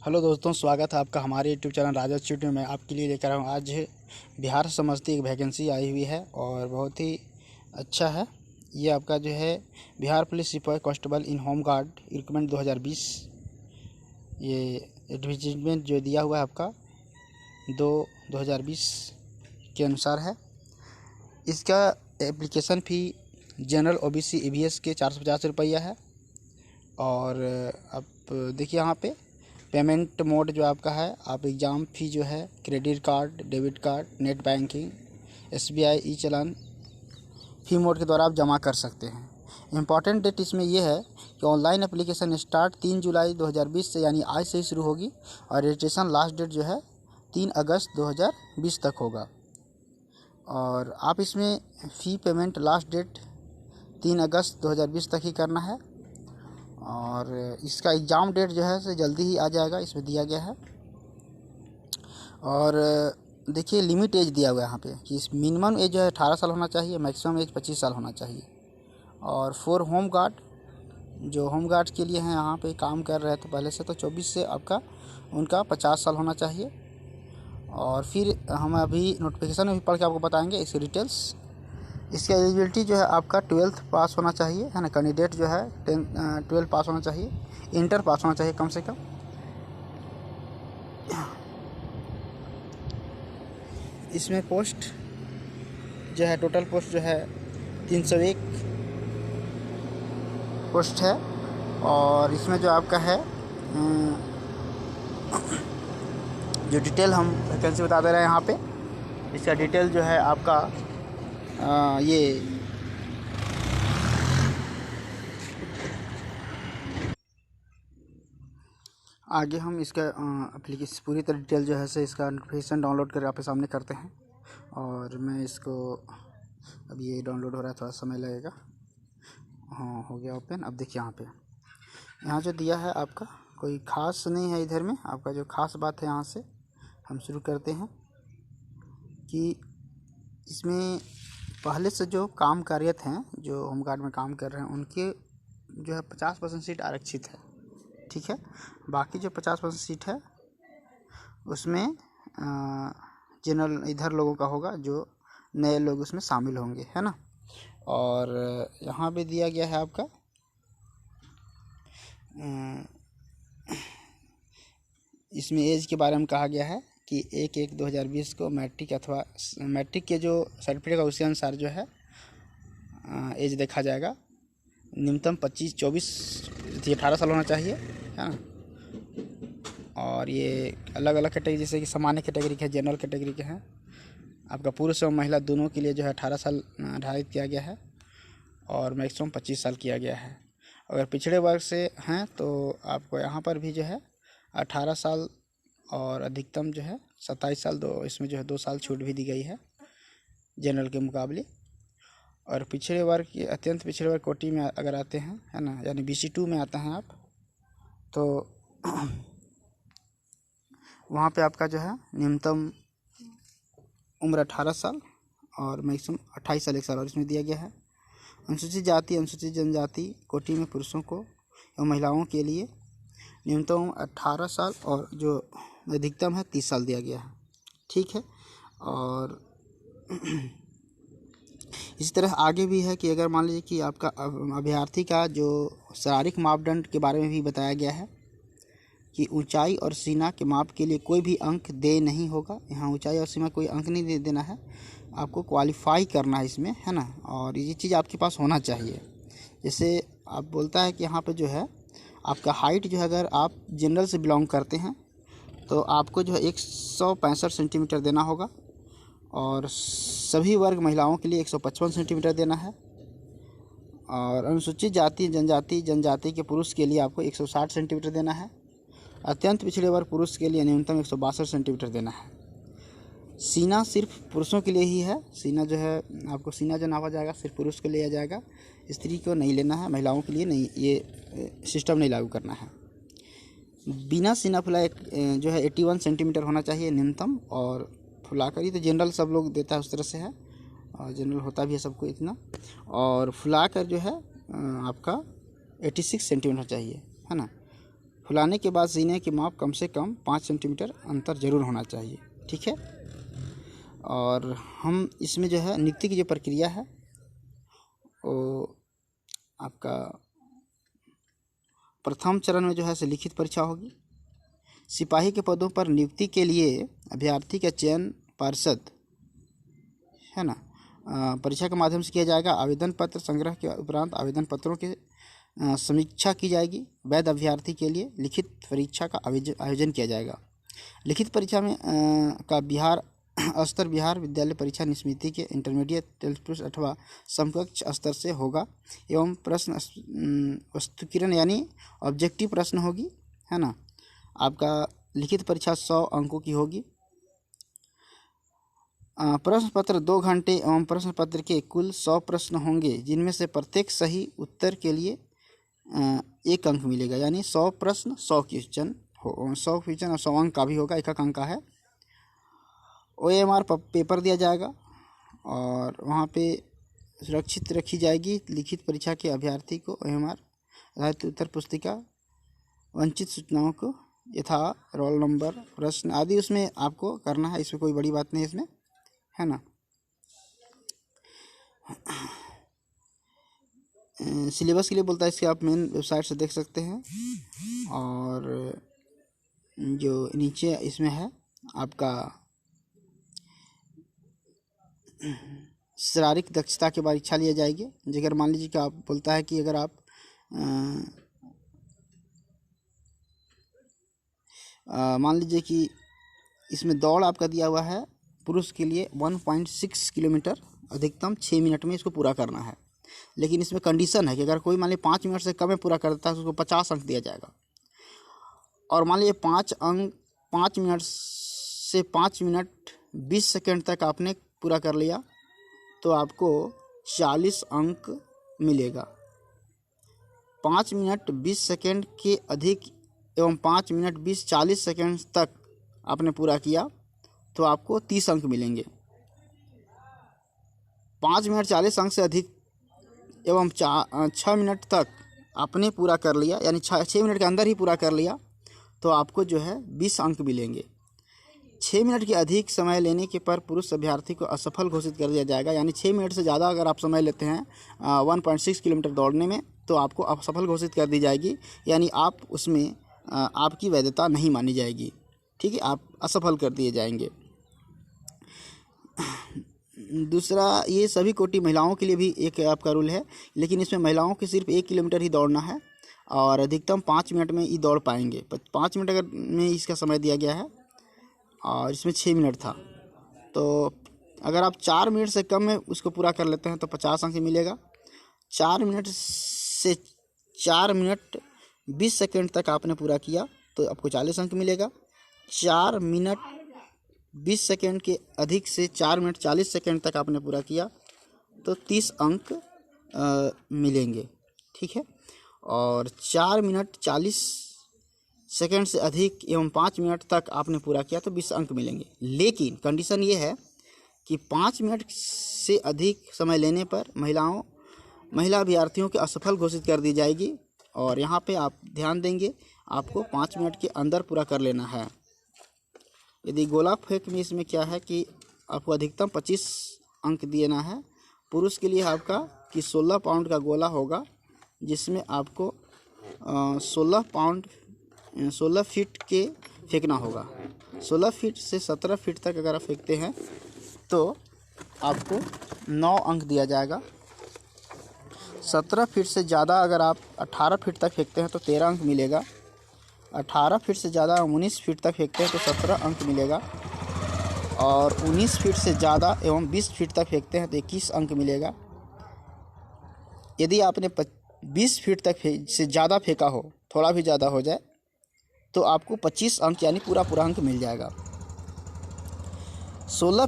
Hello दोस्तों, स्वागत है आपका हमारे यूट्यूब चैनल राजा स्टूडियो में। आपके लिए लेकर आया हूँ। आज बिहार से समस्ती एक वैकेंसी आई हुई है और बहुत ही अच्छा है। ये आपका जो है बिहार पुलिस सिपाही कांस्टेबल इन होम गार्ड रिक्रूटमेंट 2020, ये एडवर्टीजमेंट जो दिया हुआ है आपका 2020 के अनुसार है। इसका application fee general OBC EVS के 450 रुपया है। और आप देखिए यहाँ पे पेमेंट मोड जो आपका है, आप एग्ज़ाम फ़ी जो है credit card, debit card, net banking, SBI ई चालान फ़ी मोड के द्वारा आप जमा कर सकते हैं। इम्पॉर्टेंट डेट इसमें यह है कि ऑनलाइन एप्लीकेशन स्टार्ट 3 जुलाई 2020 से यानी आज से ही शुरू होगी और रजिस्ट्रेशन लास्ट डेट जो है 3 अगस्त 2020 तक होगा। और आप इसमें फ़ी पेमेंट लास्ट डेट 3 अगस्त 2020 तक ही करना है। और इसका एग्ज़ाम डेट जो है से जल्दी ही आ जाएगा, इसमें दिया गया है। और देखिए लिमिट एज दिया हुआ है यहाँ पे कि इस मिनिमम एज जो है 18 साल होना चाहिए, मैक्सिमम एज 25 साल होना चाहिए। और फॉर होम गार्ड, जो होम गार्ड के लिए हैं यहाँ पे काम कर रहे हैं तो पहले से तो 24 से आपका उनका 50 साल होना चाहिए। और फिर हम अभी नोटिफिकेशन में भी पढ़ के आपको बताएंगे इसकी डिटेल्स। इसकी एलिजिबिलिटी जो है आपका 12th पास होना चाहिए, है ना। कैंडिडेट जो है 12 पास होना चाहिए, इंटर पास होना चाहिए कम से कम। इसमें पोस्ट जो है टोटल पोस्ट जो है 301 पोस्ट है। और इसमें जो आपका है जो डिटेल हम वैकेंसी बता दे रहे हैं यहाँ पे। इसका डिटेल जो है आपका ये आगे हम इसका एप्लीकेशन पूरी तरह डिटेल जो है से इसका नोटिफिकेशन डाउनलोड करके आपके सामने करते हैं। और मैं इसको अब ये डाउनलोड हो रहा है, थोड़ा समय लगेगा। हाँ, हो गया ओपन। अब देखिए यहाँ जो दिया है आपका कोई ख़ास नहीं है। इधर में आपका जो ख़ास बात है यहाँ से हम शुरू करते हैं कि इसमें पहले से जो काम कार्यरत हैं, जो होमगार्ड में काम कर रहे हैं, उनके जो है 50% सीट आरक्षित है, ठीक है। बाकी जो 50% सीट है उसमें जनरल इधर लोगों का होगा, जो नए लोग उसमें शामिल होंगे, है ना। और यहाँ पे दिया गया है आपका इसमें एज के बारे में कहा गया है कि 1/1/2020 को मैट्रिक अथवा मैट्रिक के जो सर्टिफिकेट का उसी अनुसार जो है एज देखा जाएगा। न्यूनतम 24 18 साल होना चाहिए, है ना। और ये अलग अलग कैटेगरी, जैसे कि सामान्य कैटेगरी के हैं, जनरल कैटेगरी के हैं। आपका पुरुष और महिला दोनों के लिए जो है 18 साल निर्धारित किया गया है और मैक्सिमम 25 साल किया गया है। अगर पिछड़े वर्ग से हैं तो आपको यहाँ पर भी जो है 18 साल और अधिकतम जो है 27 साल, इसमें जो है 2 साल छूट भी दी गई है जनरल के मुकाबले। और पिछड़े वर्ग की अत्यंत पिछड़े वर्ग कोटि में अगर आते हैं, है ना, यानी BC2 में आते हैं आप, तो वहाँ पे आपका जो है न्यूनतम उम्र 18 साल और मैक्सिमम 28 साल 1 साल और इसमें दिया गया है। अनुसूचित जाति अनुसूचित जनजाति कोटि में पुरुषों को एवं महिलाओं के लिए न्यूनतम 18 साल और जो अधिकतम है 30 साल दिया गया है, ठीक है। और इसी तरह आगे भी है कि अगर मान लीजिए कि आपका अभ्यर्थी का जो शारीरिक मापदंड के बारे में भी बताया गया है कि ऊंचाई और सीना के माप के लिए कोई भी अंक दे नहीं होगा। यहाँ ऊंचाई और सीमा कोई अंक नहीं देना है, आपको क्वालिफाई करना है इसमें, है ना। और ये चीज़ आपके पास होना चाहिए। जैसे आप बोलता है कि यहाँ पे जो है आपका हाइट जो है, अगर आप जनरल से बिलोंग करते हैं तो आपको जो है 165 सेंटीमीटर देना होगा। और सभी वर्ग महिलाओं के लिए 155 सेंटीमीटर देना है। और अनुसूचित जाति जनजाति के पुरुष के लिए आपको 160 सेंटीमीटर देना है। अत्यंत पिछड़े वर्ग पुरुष के लिए न्यूनतम 162 सेंटीमीटर देना है। सीना सिर्फ पुरुषों के लिए ही है। सीना जो है आपको सीना जो नापा जाएगा सिर्फ पुरुष को लिया जाएगा, स्त्री को नहीं लेना है, महिलाओं के लिए नहीं, ये सिस्टम नहीं लागू करना है। बिना सीना फुलाए जो है 81 सेंटीमीटर होना चाहिए न्यूनतम। और फुलाकर ही तो जनरल सब लोग देता है, उस तरह से है, और जनरल होता भी है सबको इतना। और फुलाकर जो है आपका 86 सेंटीमीटर चाहिए, है ना। फुलाने के बाद सीने की माप कम से कम 5 सेंटीमीटर अंतर जरूर होना चाहिए। ठीक है। और हम इसमें जो है नियुक्ति की जो प्रक्रिया है वो आपका प्रथम चरण में जो है लिखित परीक्षा होगी। सिपाही के पदों पर नियुक्ति के लिए अभ्यर्थी का चयन पार्षद है ना परीक्षा के माध्यम से किया जाएगा। आवेदन पत्र संग्रह के उपरांत आवेदन पत्रों के समीक्षा की जाएगी। वैध अभ्यर्थी के लिए लिखित परीक्षा का आयोजन किया जाएगा। लिखित परीक्षा में का बिहार स्तर बिहार विद्यालय परीक्षा समिति के इंटरमीडिएट अथवा समकक्ष स्तर से होगा एवं प्रश्न वस्तुकिरण यानी ऑब्जेक्टिव प्रश्न होगी, है ना। आपका लिखित परीक्षा 100 अंकों की होगी। प्रश्न पत्र 2 घंटे एवं प्रश्न पत्र के कुल 100 प्रश्न होंगे, जिनमें से प्रत्येक सही उत्तर के लिए 1 अंक मिलेगा। यानी 100 प्रश्न 100 क्वेश्चन और 100 अंक का भी होगा, 1 अंक का है। OMR पेपर दिया जाएगा और वहाँ पे सुरक्षित रखी जाएगी लिखित परीक्षा के अभ्यर्थी को OMR आधारित उत्तर पुस्तिका, वंचित सूचनाओं को यथा रोल नंबर, प्रश्न आदि उसमें आपको करना है। इसमें कोई बड़ी बात नहीं इसमें, है ना। सिलेबस के लिए बोलता है, इसके आप मेन वेबसाइट से देख सकते हैं। और जो नीचे इसमें है आपका शारीरिक दक्षता की परीक्षा लिया जाएगी। अगर मान लीजिए कि आप बोलता है कि अगर आप मान लीजिए कि इसमें दौड़ आपका दिया हुआ है पुरुष के लिए 1.6 किलोमीटर अधिकतम 6 मिनट में इसको पूरा करना है। लेकिन इसमें कंडीशन है कि अगर कोई मान लीजिए 5 मिनट से कम में पूरा करता है तो उसको 50 अंक दिया जाएगा। और मान लीजिए 5 मिनट से 5 मिनट 20 सेकेंड तक आपने पूरा कर लिया तो आपको 40 अंक मिलेगा। 5 मिनट 20 सेकेंड के अधिक एवं 5 मिनट 40 सेकेंड तक आपने पूरा किया तो आपको 30 अंक मिलेंगे। 5 मिनट 40 अंक से अधिक एवं 6 मिनट तक आपने पूरा कर लिया, यानी 6 मिनट के अंदर ही पूरा कर लिया तो आपको जो है 20 अंक मिलेंगे। 6 मिनट के अधिक समय लेने के पर पुरुष अभ्यर्थी को असफल घोषित कर दिया जाएगा। यानी 6 मिनट से ज़्यादा अगर आप समय लेते हैं 1.6 किलोमीटर दौड़ने में तो आपको असफल घोषित कर दी जाएगी, यानी आप उसमें आपकी वैधता नहीं मानी जाएगी। ठीक है, आप असफल कर दिए जाएंगे। दूसरा, ये सभी कोटि महिलाओं के लिए भी एक आपका रूल है, लेकिन इसमें महिलाओं को सिर्फ 1 किलोमीटर ही दौड़ना है और अधिकतम 5 मिनट में ही दौड़ पाएंगे। 5 मिनट अगर में इसका समय दिया गया है और इसमें 6 मिनट था, तो अगर आप 4 मिनट से कम में उसको पूरा कर लेते हैं तो 50 अंक मिलेगा। 4 मिनट से 4 मिनट 20 सेकेंड तक आपने पूरा किया तो आपको 40 अंक मिलेगा। 4 मिनट 20 सेकेंड के अधिक से 4 मिनट 40 सेकेंड तक आपने पूरा किया तो 30 अंक मिलेंगे। ठीक है। और 4 मिनट 40 सेकेंड से अधिक एवं 5 मिनट तक आपने पूरा किया तो 20 अंक मिलेंगे। लेकिन कंडीशन ये है कि 5 मिनट से अधिक समय लेने पर महिला अभ्यर्थियों को असफल घोषित कर दी जाएगी। और यहाँ पे आप ध्यान देंगे, आपको 5 मिनट के अंदर पूरा कर लेना है। यदि गोला फेंक में इसमें क्या है कि आपको अधिकतम 25 अंक देना है। पुरुष के लिए आपका कि 16 पाउंड का गोला होगा, जिसमें आपको 16 फीट के फेंकना होगा। 16 फीट से 17 फीट तक अगर आप फेंकते हैं तो आपको 9 अंक दिया जाएगा। 17 फीट से ज़्यादा अगर आप 18 फीट तक फेंकते हैं तो 13 अंक मिलेगा। 18 फीट से ज़्यादा 19 फीट तक फेंकते हैं तो 17 अंक मिलेगा। और 19 फीट से ज़्यादा एवं 20 फीट तक फेंकते हैं तो 21 अंक मिलेगा। यदि आपने 20 फीट तक से ज़्यादा फेंका हो, थोड़ा भी ज़्यादा हो जाए, तो आपको 25 अंक यानी पूरा अंक मिल जाएगा। 16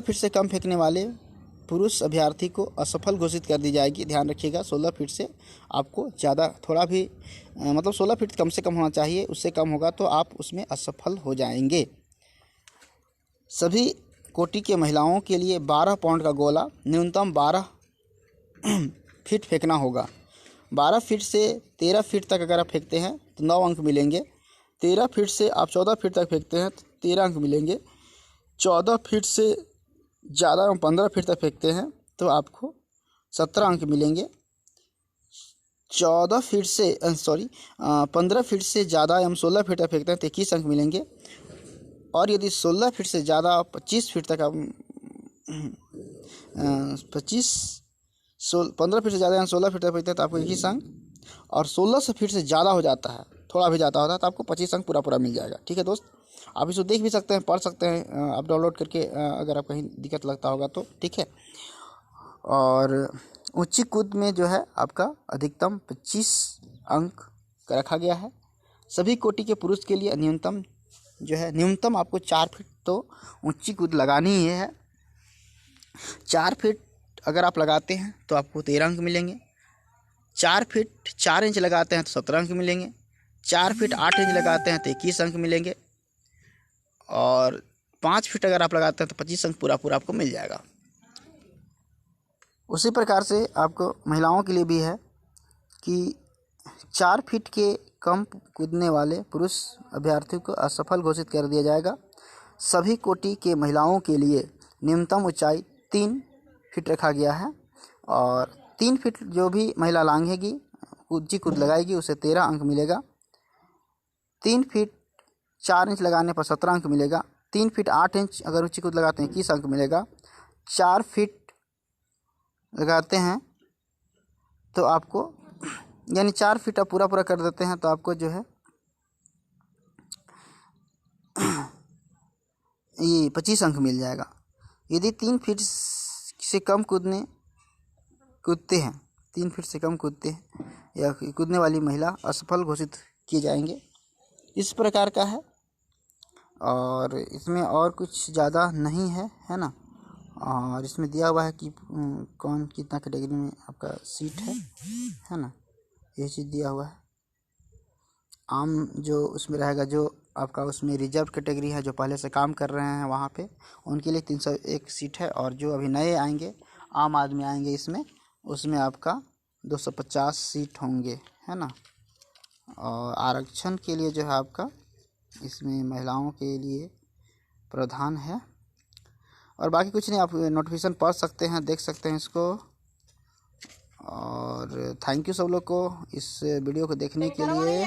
फीट से कम फेंकने वाले पुरुष अभ्यर्थी को असफल घोषित कर दी जाएगी। ध्यान रखिएगा, 16 फीट से आपको ज़्यादा थोड़ा भी मतलब 16 फीट कम से कम होना चाहिए, उससे कम होगा तो आप उसमें असफल हो जाएंगे। सभी कोटि के महिलाओं के लिए 12 पाउंड का गोला न्यूनतम 12 फीट फेंकना होगा। 12 फीट से 13 फीट तक अगर आप फेंकते हैं तो 9 अंक मिलेंगे। 13 फीट से आप 14 फीट तक फेंकते हैं तो 13 अंक मिलेंगे। 14 फीट से ज़्यादा एवं 15 फीट तक फेंकते हैं तो आपको 17 अंक मिलेंगे। 14 फीट से 15 फीट से ज़्यादा एवं 16 फीट तक फेंकते हैं तो 21 अंक मिलेंगे। और यदि 16 फीट से ज़्यादा 25 फीट तक आप 15 फीट से ज़्यादा या 16 फीट तक फेंकते हैं तो आपको 21 अंक, और 16 फीट से ज़्यादा हो जाता है, थोड़ा भी ज़्यादा होता है तो आपको 25 अंक पूरा पूरा मिल जाएगा। ठीक है दोस्त, आप इसको देख भी सकते हैं, पढ़ सकते हैं आप डाउनलोड करके, अगर आप कहीं दिक्कत लगता होगा तो। ठीक है, और ऊंची कूद में जो है आपका अधिकतम 25 अंक का रखा गया है। सभी कोटि के पुरुष के लिए न्यूनतम आपको 4 फीट तो ऊंची कूद लगानी ही है। 4 फीट अगर आप लगाते हैं तो आपको 13 अंक मिलेंगे। 4 फीट 4 इंच लगाते हैं तो 17 अंक मिलेंगे। 4 फीट 8 इंच लगाते हैं तो 21 अंक मिलेंगे। और 5 फीट अगर आप लगाते हैं तो 25 अंक पूरा पूरा आपको मिल जाएगा। उसी प्रकार से आपको महिलाओं के लिए भी है कि 4 फीट के कम कूदने वाले पुरुष अभ्यर्थियों को असफल घोषित कर दिया जाएगा। सभी कोटि के महिलाओं के लिए न्यूनतम ऊंचाई 3 फीट रखा गया है, और 3 फीट जो भी महिला लांघेगी, ऊंची कूद लगाएगी, उसे 13 अंक मिलेगा। 3 फीट 4 इंच लगाने पर 17 अंक मिलेगा। 3 फीट 8 इंच अगर ऊंची कूद लगाते हैं 21 अंक मिलेगा। 4 फीट लगाते हैं तो आपको, यानी 4 फीट आप पूरा पूरा कर देते हैं तो आपको जो है ये 25 अंक मिल जाएगा। यदि 3 फीट से कम कूदते हैं 3 फीट से कम कूदते हैं या कूदने वाली महिला असफल घोषित किए जाएंगे। इस प्रकार का है, और इसमें और कुछ ज़्यादा नहीं है ना। और इसमें दिया हुआ है कि कौन कितना कैटेगरी में आपका सीट है ना, ये चीज़ दिया हुआ है। आम जो उसमें रहेगा, जो आपका उसमें रिजर्व कैटेगरी है, जो पहले से काम कर रहे हैं वहाँ पे, उनके लिए 301 सीट है। और जो अभी नए आएंगे, आम आदमी आएंगे इसमें, उसमें आपका 250 सीट होंगे, है ना। और आरक्षण के लिए जो है आपका इसमें महिलाओं के लिए प्रावधान है। और बाकी कुछ नहीं, आप नोटिफिकेशन पढ़ सकते हैं, देख सकते हैं इसको। और थैंक यू सब लोग को इस वीडियो को देखने के लिए।